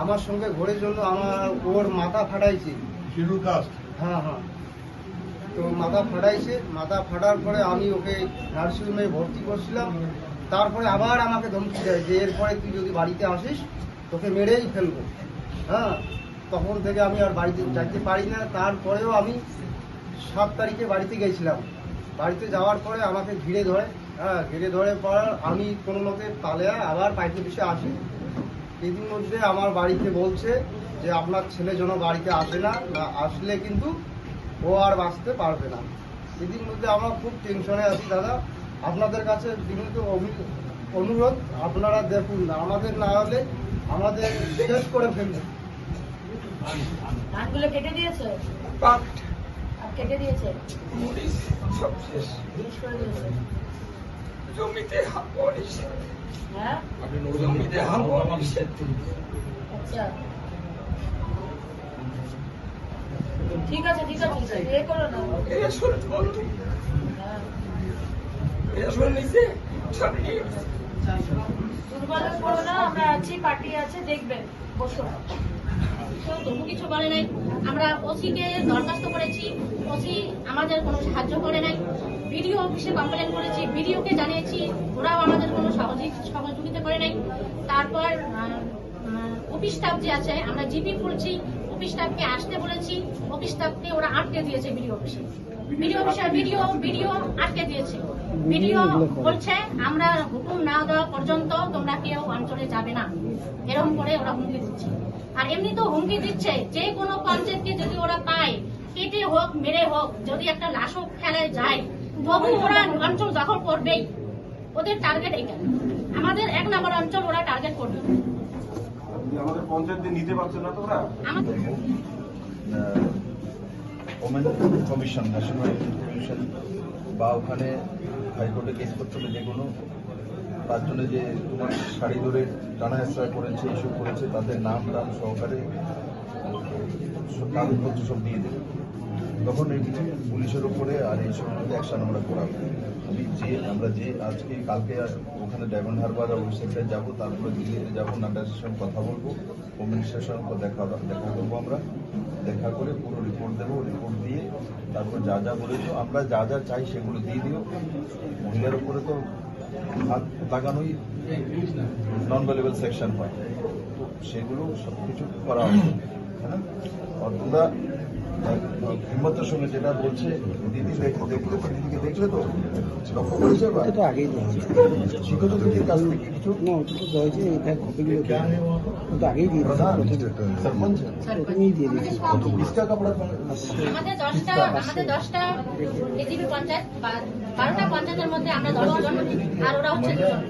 আমার সঙ্গে ঘোরের জন্য ওর মাথা ফাটাইছে। হ্যাঁ হ্যাঁ, তো মাথা ফাটাইছে। মাথা ফাটার পরে আমি ওকে নার্সিংহোমে ভর্তি করছিলাম। তারপরে আবার আমাকে ধমকি দেয় যে এরপরে তুই যদি বাড়িতে আসিস তোকে মেরেই ফেলবো। হ্যাঁ, তখন থেকে আমি আর বাড়িতে যাইতে পারি না। তারপরেও আমি 7 তারিখে বাড়িতে গেছিলাম। বাড়িতে যাওয়ার পরে আমাকে ঘিরে ধরে। হ্যাঁ, ঘিরে ধরে পর আমি কোনো মতে পালিয়ে আবার পাইতে পিছিয়ে আসি। এদিন মধ্যে আমার বাড়িতে বলছে যে আপনার ছেলে যেন বাড়িতে আসে না, আসলে কিন্তু ও আর বাঁচতে পারবে না। এদিন মধ্যে আমরা খুব টেনশনে আছি দাদা। আপনাদের কাছে বিনীত অনুরোধ, আপনারা দেখুন না, আমাদের না হলে আমাদের শেষ করে ফেলবে। ধানগুলো কেটে দিয়েছে, কেটে দিয়েছে, সব শেষ। জিনিস করে দিয়েছে। জমিতে হাঁকো নিষেধ। হ্যাঁ, জমিতে হাঁকো নিষেধ। আচ্ছা, ঠিক আছে ঠিক আছে, এ করো না। এরা শুনে বলতো, হ্যাঁ, এরা শুনে নিছে সব নিয়ে দুর্বল করো না, আমরা আছি, পার্টি আছে, দেখবেন, বসো। তবু কিছু বলে নাই। আমরা ওসিকে দরখাস্ত করেছি, ওসি আমাদের কোনো সাহায্য করে নাই। বিডিও অফিসে কমপ্লেন করেছি, বিডিওকে জানিয়েছি, ওরাও আমাদের কোনো সহযোগিতা করে নাই। তারপর অফিস স্টাফ যে আছে, আমরা জিপি করছি, অফিস স্টাফকে আসতে বলেছি, অফিস স্টাফকে ওরা আটকে দিয়েছে। বিডিও অফিসে ভিডিও আটকে দিয়েছে। ভিডিও বলছে আমরা হুকুম না দেওয়া পর্যন্ত তোমরা কেউ অঞ্চলে যাবে না, এরকম করে ওরা হুমকি দিচ্ছে। আর এমনি তো হুমকি দিচ্ছে যে কোনো পঞ্চায়েতকে যদি ওরা পায়, কেটে হোক মেরে হোক, যদি একটা লাশও ফেলায় যায় তবু ওরা অঞ্চল দখল করবেই। ওদের টার্গেট এইটা, আমাদের 1 নম্বর অঞ্চল ওরা টার্গেট করবে। আমাদের পঞ্চায়েতে নিতে পারছে না তো ওরা। আমাদের ওমেন কমিশন, ন্যাশনাল কমিশন বা ওখানে হাইকোর্টে কেস করতে হবে যে কোনো, তার জন্য যে তোমার শাড়ি ধরে টানা হেঁচড়া করেছে, এইসব করেছে, তাদের নাম টাম সহকারে কাগজপত্র সব দিয়ে দেবে। তখন এই পুলিশের উপরে আর এইসব মধ্যে অ্যাকশন আমরা করাবো। আমরা যে আজকে কালকে ওখানে ডায়মন্ড হারবার ওয়েবসাইটে যাবো, তারপরে দিল্লিতে যাবো, নাড্ডার সঙ্গে কথা বলবো, হোম মিনিস্টারের সঙ্গে দেখা করবো। আমরা দেখা করে পুরো রিপোর্ট দেবো, রিপোর্ট দিয়ে তারপর যা যা বলেছো আমরা যা যা চাই সেগুলো দিয়ে দিও। মহিলার উপরে তো হাত লাগানোই নন ভ্যালুয়েবল সেকশন হয়, তো সেগুলো সব কিছু করা হবে, হ্যাঁ না? আর তোমরা হিম্মতের সঙ্গে যেটা বলছে দিদি, দেখলে তো দিদিকে দেখলে তো লক্ষ্য করেছে, আগেই শিখেছো দিদির কাছ থেকে কিছু? না, ওটা তো হয়েছে, এটা কপিগুলো তো আগেই দিয়ে प्रधान सरपंच প্রথমেই দিয়ে দিয়েছি। इसका कपड़ा আমাদের 10টা এজিবি পঞ্চায়েত, 12টা পঞ্চায়েতের মধ্যে আমরা 10 জন, আর ওরা হচ্ছে 2 জন।